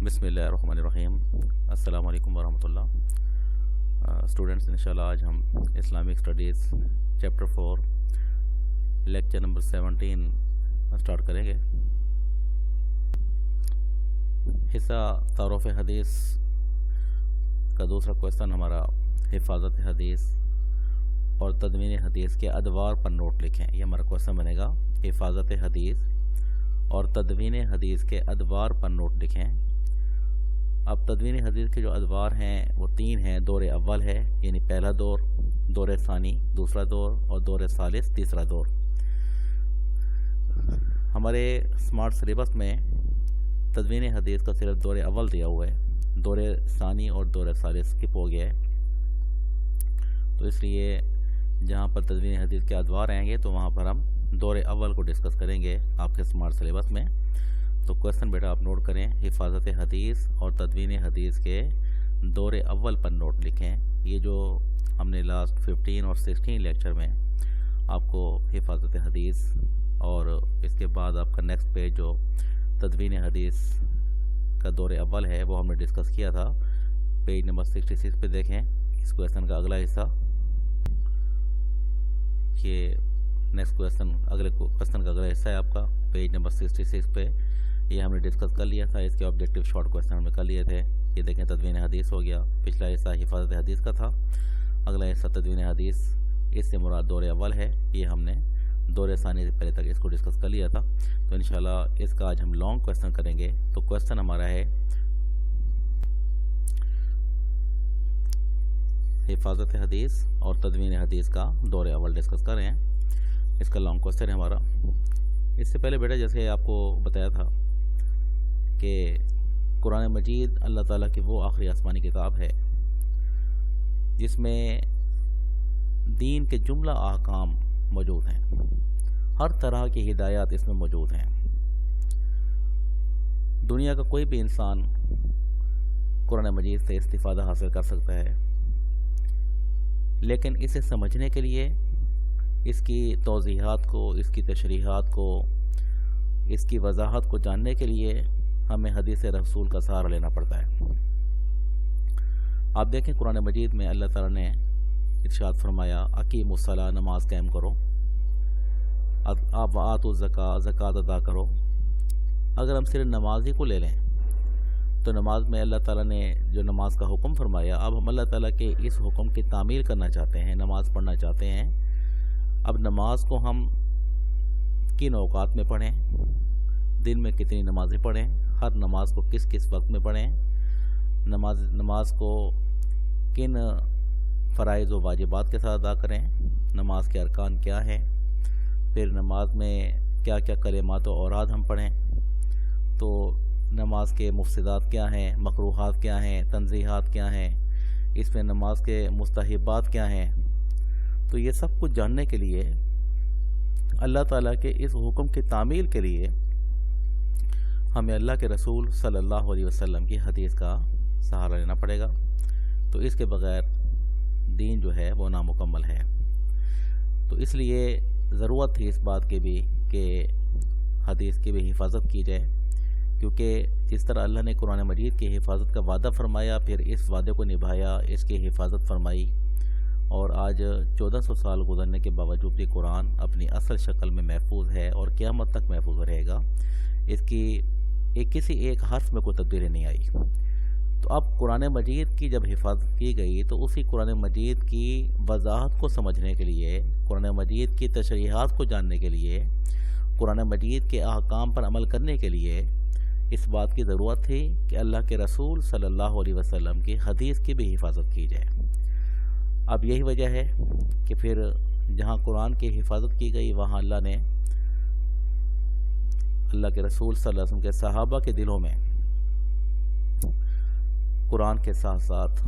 بسم اللہ الرحمن الرحیم۔ السلام علیکم ورحمۃ اللہ۔ اسٹوڈنٹس، انشاءاللہ آج ہم Islamic studies chapter 4 lecture number 17 start کریں گے۔ حصہ تعارف حدیث کا دوسرا کویسچن ہمارا حفاظت حدیث اور تدوین حدیث کے ادوار پر نوٹ لکھیں۔ یہ ہمارا کویسچن بنے گا، حفاظت حدیث اور تدوین حدیث کے ادوار پر نوٹ لکھیں۔ اب تدوین حدیث کے جو ادوار ہیں وہ 3 ہیں۔ دور اول ہے یعنی پہلا دور، دور ثانی دوسرا دور، اور دور ثالث تیسرا دور۔ ہمارے اسمارٹ سلیبس میں تدوین حدیث کا صرف دور اول دیا ہوا ہے، دور ثانی اور دور ثالث اسکپ ہو گیا ہے، تو اس لیے جہاں پر تدوین حدیث کے ادوار آئیں گے تو وہاں پر ہم دور اول کو ڈسکس کریں گے آپ کے اسمارٹ سلیبس میں۔ تو کویسچن بیٹا آپ نوٹ کریں، حفاظت حدیث اور تدوین حدیث کے دور اول پر نوٹ لکھیں۔ یہ جو ہم نے لاسٹ 15 اور 16 لیکچر میں آپ کو حفاظت حدیث اور اس کے بعد آپ کا نیکسٹ پیج جو تدوین حدیث کا دور اول ہے وہ ہم نے ڈسکس کیا تھا۔ پیج نمبر 66 پہ دیکھیں اس کویسچن کا اگلا حصہ، یہ نیکسٹ کویسچن اگلے کویسچن کا اگلا حصہ ہے آپ کا پیج نمبر 66 پہ۔ یہ ہم نے ڈسکس کر لیا تھا، اس کے آبجیکٹیو شارٹ کویسچن ہم نے کر لیے تھے۔ یہ دیکھیں تدوین حدیث ہو گیا، پچھلا حصہ حفاظت حدیث کا تھا، اگلا حصہ تدوین حدیث، اس سے مراد دور اول ہے۔ یہ ہم نے دور ثانی سے پہلے تک اس کو ڈسکس کر لیا تھا، تو انشاءاللہ اس کا آج ہم لانگ کویسچن کریں گے۔ تو کویسچن ہمارا ہے حفاظت حدیث اور تدوین حدیث کا دور اول ڈسکس کر رہے ہیں، اس کا لانگ کویسچن ہے ہمارا۔ اس سے پہلے بیٹا جیسے آپ کو بتایا تھا کہ قرآن مجید اللہ تعالیٰ کی وہ آخری آسمانی کتاب ہے جس میں دین کے جملہ احکام موجود ہیں، ہر طرح کی ہدایات اس میں موجود ہیں۔ دنیا کا کوئی بھی انسان قرآن مجید سے استفادہ حاصل کر سکتا ہے، لیکن اسے سمجھنے کے لیے اس کی توضیحات کو، اس کی تشریحات کو، اس کی وضاحت کو جاننے کے لیے ہمیں حدیث رسول کا سہارا لینا پڑتا ہے۔ آپ دیکھیں قرآن مجید میں اللہ تعالیٰ نے ارشاد فرمایا اقیموا الصلاۃ، نماز قائم کرو، آپ آتوا الزکاۃ، زکوٰۃ ادا کرو۔ اگر ہم صرف نماز ہی کو لے لیں تو نماز میں اللہ تعالیٰ نے جو نماز کا حکم فرمایا، اب ہم اللہ تعالیٰ کے اس حکم کی تعمیل کرنا چاہتے ہیں، نماز پڑھنا چاہتے ہیں۔ اب نماز کو ہم کن اوقات میں پڑھیں، دن میں کتنی نمازیں پڑھیں، ہر نماز کو کس کس وقت میں پڑھیں، نماز کو کن فرائض و واجبات کے ساتھ ادا کریں، نماز کے ارکان کیا ہیں، پھر نماز میں کیا کیا کلمات و اوراد ہم پڑھیں، تو نماز کے مفسدات کیا ہیں، مکروہات کیا ہیں، تنزیہات کیا ہیں، اس میں نماز کے مستحبات کیا ہیں۔ تو یہ سب کچھ جاننے کے لیے اللہ تعالیٰ کے اس حکم کی تعمیل کے لیے ہمیں اللہ کے رسول صلی اللہ علیہ وسلم کی حدیث کا سہارا لینا پڑے گا، تو اس کے بغیر دین جو ہے وہ نامکمل ہے۔ تو اس لیے ضرورت تھی اس بات کی بھی کہ حدیث کی بھی حفاظت کی جائے، کیونکہ جس طرح اللہ نے قرآن مجید کی حفاظت کا وعدہ فرمایا، پھر اس وعدے کو نبھایا، اس کی حفاظت فرمائی، اور آج 1400 سال گزرنے کے باوجود بھی قرآن اپنی اصل شکل میں محفوظ ہے اور قیامت تک محفوظ رہے گا۔ اس کی کسی ایک حرف میں کوئی تبدیلی نہیں آئی۔ تو اب قرآن مجید کی جب حفاظت کی گئی تو اسی قرآن مجید کی وضاحت کو سمجھنے کے لیے، قرآن مجید کی تشریحات کو جاننے کے لیے، قرآن مجید کے احکام پر عمل کرنے کے لیے اس بات کی ضرورت تھی کہ اللہ کے رسول صلی اللہ علیہ وسلم کی حدیث کی بھی حفاظت کی جائے۔ اب یہی وجہ ہے کہ پھر جہاں قرآن کی حفاظت کی گئی وہاں اللہ نے اللہ کے رسول صلی اللہ علیہ وسلم کے صحابہ کے دلوں میں قرآن کے ساتھ ساتھ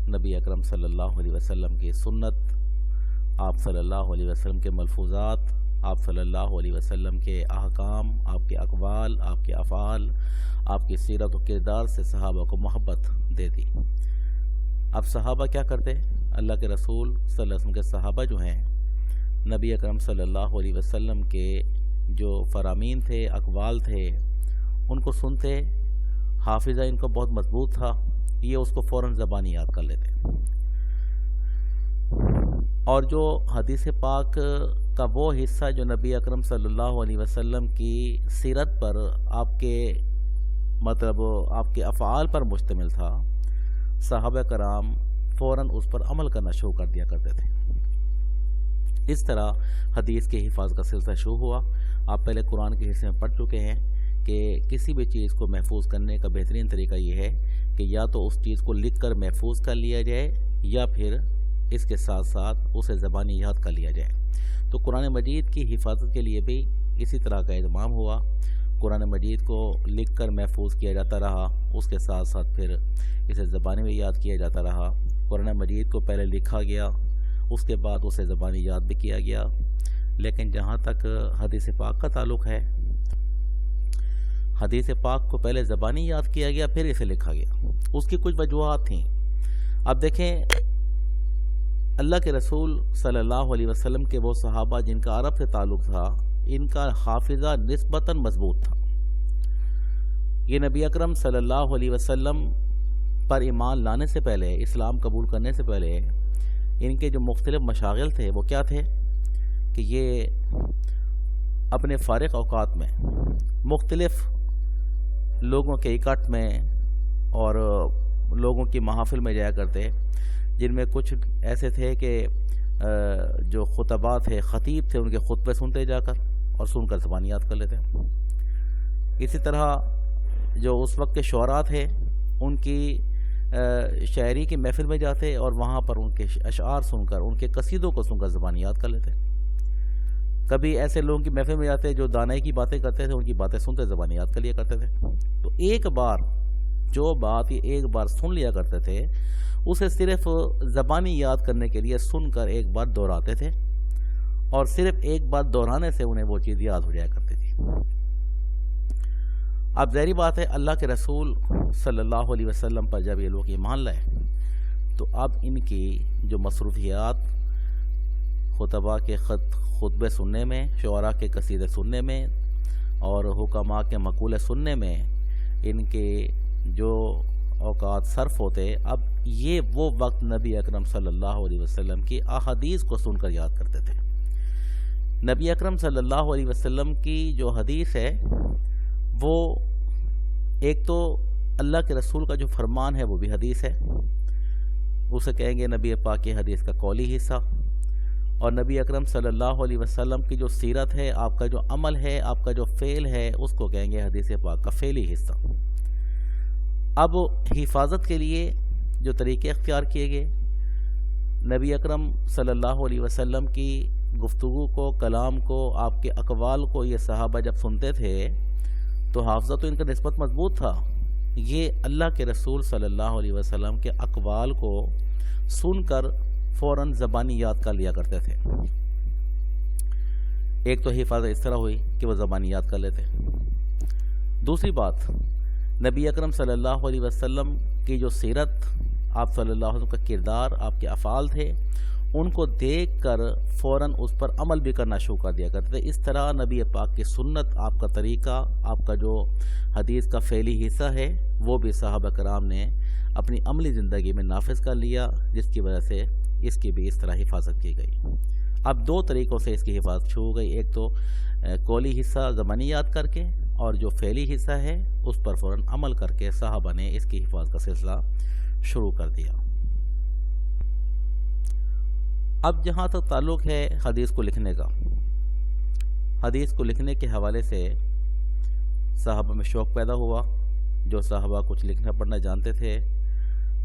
نبی اکرم صلی اللہ علیہ وسلم کی سنت، آپ صلی اللہ علیہ وسلم کے ملفوظات، آپ صلی اللہ علیہ وسلم کے احکام، آپ کے اقوال، آپ کے افعال، آپ کی سیرت و کردار سے صحابہ کو محبت دے دی۔ اب صحابہ کیا کرتے؟ اللہ کے رسول صلی اللہ علیہ وسلم کے صحابہ جو ہیں، نبی اکرم صلی اللہ علیہ وسلم کے جو فرامین تھے، اقوال تھے، ان کو سنتے، حافظہ ان کو بہت مضبوط تھا، یہ اس کو فوراً زبانی یاد کر لیتے۔ اور جو حدیث پاک کا وہ حصہ جو نبی اکرم صلی اللہ علیہ وسلم کی سیرت پر، آپ کے افعال پر مشتمل تھا، صحابہ کرام فوراً اس پر عمل کرنا شروع کر دیا کرتے تھے۔ اس طرح حدیث کی حفاظت کا سلسلہ شروع ہوا۔ آپ پہلے قرآن کے حصے میں پڑھ چکے ہیں کہ کسی بھی چیز کو محفوظ کرنے کا بہترین طریقہ یہ ہے کہ یا تو اس چیز کو لکھ کر محفوظ کر لیا جائے یا پھر اس کے ساتھ ساتھ اسے زبانی یاد کر لیا جائے۔ تو قرآن مجید کی حفاظت کے لیے بھی اسی طرح کا اہتمام ہوا۔ قرآن مجید کو لکھ کر محفوظ کیا جاتا رہا، اس کے ساتھ ساتھ پھر اسے زبانی میں یاد کیا جاتا رہا۔ قرآن مجید کو پہلے لکھا گیا، اس کے بعد اسے زبانی یاد بھی کیا گیا۔ لیکن جہاں تک حدیث پاک کا تعلق ہے، حدیث پاک کو پہلے زبانی یاد کیا گیا پھر اسے لکھا گیا۔ اس کی کچھ وجوہات تھیں۔ اب دیکھیں، اللہ کے رسول صلی اللہ علیہ وسلم کے وہ صحابہ جن کا عرب سے تعلق تھا، ان کا حافظہ نسبتاً مضبوط تھا۔ یہ نبی اکرم صلی اللہ علیہ وسلم پر ایمان لانے سے پہلے، اسلام قبول کرنے سے پہلے، ان کے جو مختلف مشاغل تھے وہ کیا تھے کہ یہ اپنے فارغ اوقات میں مختلف لوگوں کے اکٹھ میں اور لوگوں کی محافل میں جایا کرتے، جن میں کچھ ایسے تھے کہ جو خطباء تھے، خطیب تھے، ان کے خطبے سنتے جا کر اور سن کر زبان یاد کر لیتے۔ اسی طرح جو اس وقت کے شعراء تھے، ان کی شاعری کی محفل میں جاتے اور وہاں پر ان کے اشعار سن کر، ان کے قصیدوں کو سن کر زبان یاد کر لیتے۔ کبھی ایسے لوگوں کی محفل میں جاتے جو دانائی کی باتیں کرتے تھے، ان کی باتیں سنتے زبان یاد کر لیا کرتے تھے۔ تو ایک بار جو بات یہ ایک بار سن لیا کرتے تھے، اسے صرف زبانی یاد کرنے کے لیے سن کر ایک بار دہراتے تھے، اور صرف ایک بار دہرانے سے انہیں وہ چیز یاد ہو جایا کرتی تھی۔ اب ظاہری بات ہے، اللہ کے رسول صلی اللہ علیہ وسلم پر جب یہ لوگ ایمان لائے تو اب ان کی جو مصروفیات خطباء کے خطبے سننے میں، شعراء کے قصیدے سننے میں اور حکماء کے مقولے سننے میں ان کے جو اوقات صرف ہوتے، اب یہ وہ وقت نبی اکرم صلی اللہ علیہ وسلم کی احادیث کو سن کر یاد کرتے تھے۔ نبی اکرم صلی اللہ علیہ وسلم کی جو حدیث ہے، وہ ایک تو اللہ کے رسول کا جو فرمان ہے وہ بھی حدیث ہے، اسے کہیں گے نبی پاک کی حدیث کا قولی حصہ، اور نبی اکرم صلی اللہ علیہ وسلم کی جو سیرت ہے، آپ کا جو عمل ہے، آپ کا جو فعل ہے، اس کو کہیں گے حدیث پاک کا فعلی حصہ۔ اب حفاظت کے لیے جو طریقے اختیار کیے گئے، نبی اکرم صلی اللہ علیہ وسلم کی گفتگو کو، کلام کو، آپ کے اقوال کو یہ صحابہ جب سنتے تھے تو حافظہ تو ان کا نسبت مضبوط تھا، یہ اللہ کے رسول صلی اللہ علیہ وسلم کے اقوال کو سن کر فوراً زبانی یاد کر لیا کرتے تھے۔ ایک تو حفاظت اس طرح ہوئی کہ وہ زبانی یاد کر لیتے۔ دوسری بات، نبی اکرم صلی اللہ علیہ وسلم کی جو سیرت، آپ صلی اللہ علیہ وسلم کا کردار، آپ کے افعال تھے، ان کو دیکھ کر فوراً اس پر عمل بھی کرنا شروع کر دیا کرتے تھے۔ اس طرح نبی پاک کی سنت، آپ کا طریقہ، آپ کا جو حدیث کا فعلی حصہ ہے، وہ بھی صحابہ کرام نے اپنی عملی زندگی میں نافذ کر لیا، جس کی وجہ سے اس کی بھی اس طرح حفاظت کی گئی۔ اب دو طریقوں سے اس کی حفاظت شروع ہو گئی، ایک تو قولی حصہ زبانی یاد کر کے، اور جو فعلی حصہ ہے اس پر فوراً عمل کر کے صحابہ نے اس کی حفاظت کا سلسلہ شروع کر دیا۔ اب جہاں تک تعلق ہے حدیث کو لکھنے کا، حدیث کو لکھنے کے حوالے سے صحابہ میں شوق پیدا ہوا۔ جو صحابہ کچھ لکھنا پڑھنا جانتے تھے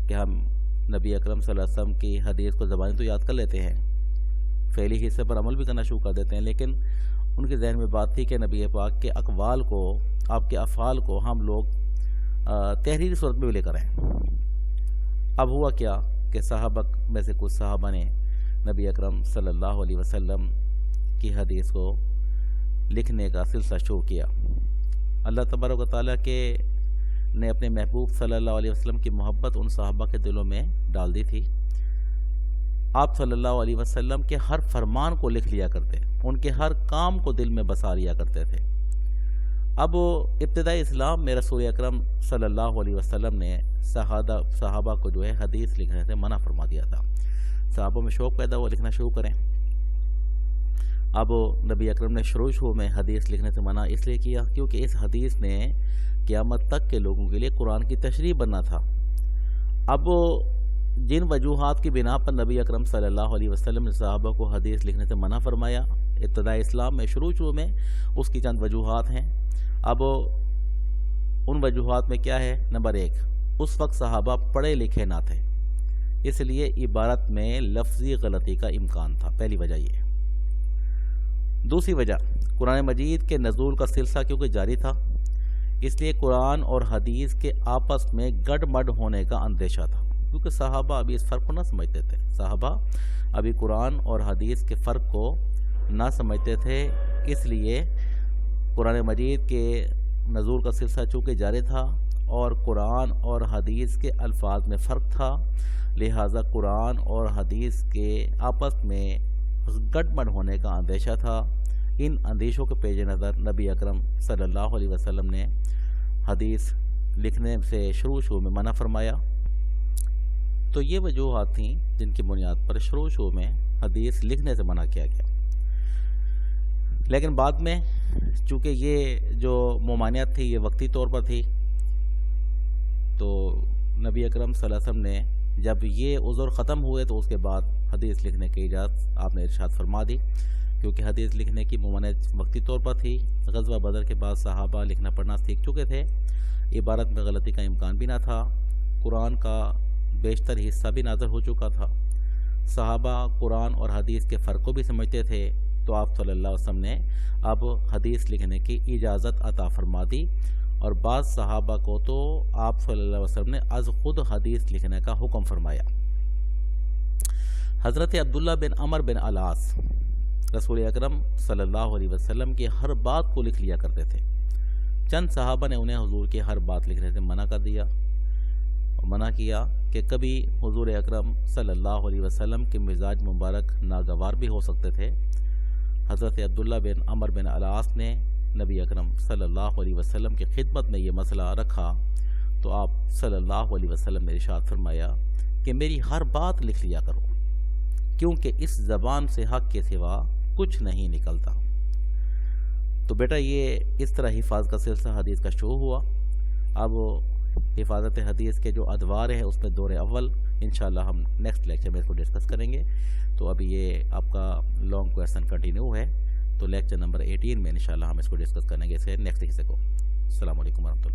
کہ ہم نبی اکرم صلی اللہ علیہ وسلم کی حدیث کو زبانی تو یاد کر لیتے ہیں، فعلی حصے پر عمل بھی کرنا شروع کر دیتے ہیں، لیکن ان کے ذہن میں بات تھی کہ نبی پاک کے اقوال کو، آپ کے افعال کو ہم لوگ تحریری صورت میں بھی لے کر آئیں۔ اب ہوا کیا کہ صحابہ میں سے کچھ صحابہ نے نبی اکرم صلی اللہ علیہ وسلم کی حدیث کو لکھنے کا سلسلہ شروع کیا۔ اللہ تبارک و تعالیٰ کے نے اپنے محبوب صلی اللہ علیہ وسلم کی محبت ان صحابہ کے دلوں میں ڈال دی تھی۔ آپ صلی اللہ علیہ وسلم کے ہر فرمان کو لکھ لیا کرتے، ان کے ہر کام کو دل میں بسا لیا کرتے تھے، اب ابتدائی اسلام میں رسول اکرم صلی اللہ علیہ وسلم نے صحابہ کو جو ہے حدیث لکھنے سے منع فرما دیا تھا. صحابوں میں شوق پیدا ہوا لکھنا شروع کریں. اب نبی اکرم نے شروع میں حدیث لکھنے سے منع اس لیے کیا کیونکہ اس حدیث نے قیامت تک کے لوگوں کے لیے قرآن کی تشریح بننا تھا. اب جن وجوہات کی بنا پر نبی اکرم صلی اللہ علیہ وسلم نے صحابہ کو حدیث لکھنے سے منع فرمایا ابتدائی اسلام میں شروع میں اس کی چند وجوہات ہیں. اب ان وجوہات میں کیا ہے؟ نمبر 1، اس وقت صحابہ پڑھے لکھے نہ تھے، اس لیے عبارت میں لفظی غلطی کا امکان تھا. پہلی وجہ یہ. دوسری وجہ، قرآن مجید کے نزول کا سلسلہ کیونکہ جاری تھا، اس لیے قرآن اور حدیث کے آپس میں گڈ مڈ ہونے کا اندیشہ تھا، کیونکہ صحابہ ابھی اس فرق کو نہ سمجھتے تھے. صحابہ ابھی قرآن اور حدیث کے فرق کو نہ سمجھتے تھے، اس لیے قرآن مجید کے نزول کا سلسلہ چونکہ جاری تھا اور قرآن اور حدیث کے الفاظ میں فرق تھا، لہٰذا قرآن اور حدیث کے آپس میں گڈ مڈ ہونے کا اندیشہ تھا. ان اندیشوں کے پیش نظر نبی اکرم صلی اللہ علیہ وسلم نے حدیث لکھنے سے شروع میں منع فرمایا. تو یہ وجوہات تھیں جن کی بنیاد پر شروع میں حدیث لکھنے سے منع کیا گیا. لیکن بعد میں چونکہ یہ جو ممانعت تھی یہ وقتی طور پر تھی، تو نبی اکرم صلی اللہ علیہ وسلم نے جب یہ عذر ختم ہوئے تو اس کے بعد حدیث لکھنے کی اجازت آپ نے ارشاد فرما دی، کیونکہ حدیث لکھنے کی ممانعت وقتی طور پر تھی. غزوہ بدر کے بعد صحابہ لکھنا پڑھنا سیکھ چکے تھے، عبارت میں غلطی کا امکان بھی نہ تھا، قرآن کا بیشتر حصہ بھی نازل ہو چکا تھا، صحابہ قرآن اور حدیث کے فرق کو بھی سمجھتے تھے. تو آپ صلی اللہ علیہ وسلم نے اب حدیث لکھنے کی اجازت عطا فرما دی، اور بعض صحابہ کو تو آپ صلی اللہ علیہ وسلم نے از خود حدیث لکھنے کا حکم فرمایا. حضرت عبداللہ بن عمر بن العاص رسول اکرم صلی اللہ علیہ وسلم کی ہر بات کو لکھ لیا کرتے تھے. چند صحابہ نے انہیں حضور کی ہر بات لکھنے سے منع کر دیا، منع کیا کہ کبھی حضور اکرم صلی اللہ علیہ وسلم کے مزاج مبارک ناگوار بھی ہو سکتے تھے. حضرت عبداللہ بن عمر بن العاص نے نبی اکرم صلی اللہ علیہ وسلم کی خدمت میں یہ مسئلہ رکھا تو آپ صلی اللہ علیہ وسلم نے ارشاد فرمایا کہ میری ہر بات لکھ لیا کرو، کیونکہ اس زبان سے حق کے سوا کچھ نہیں نکلتا. تو بیٹا یہ اس طرح حفاظت کا سلسلہ حدیث کا شروع ہوا. اب حفاظت حدیث کے جو ادوار ہیں اس میں دور اول انشاءاللہ ہم نیکسٹ لیکچر میں اس کو ڈسکس کریں گے. تو ابھی یہ آپ کا لانگ کویسچن کنٹینیو ہے، تو لیکچر نمبر 18 میں انشاءاللہ ہم اس کو ڈسکس کریں گے اسے نیکسٹ حصے کو. السلام علیکم ورحمۃ اللہ.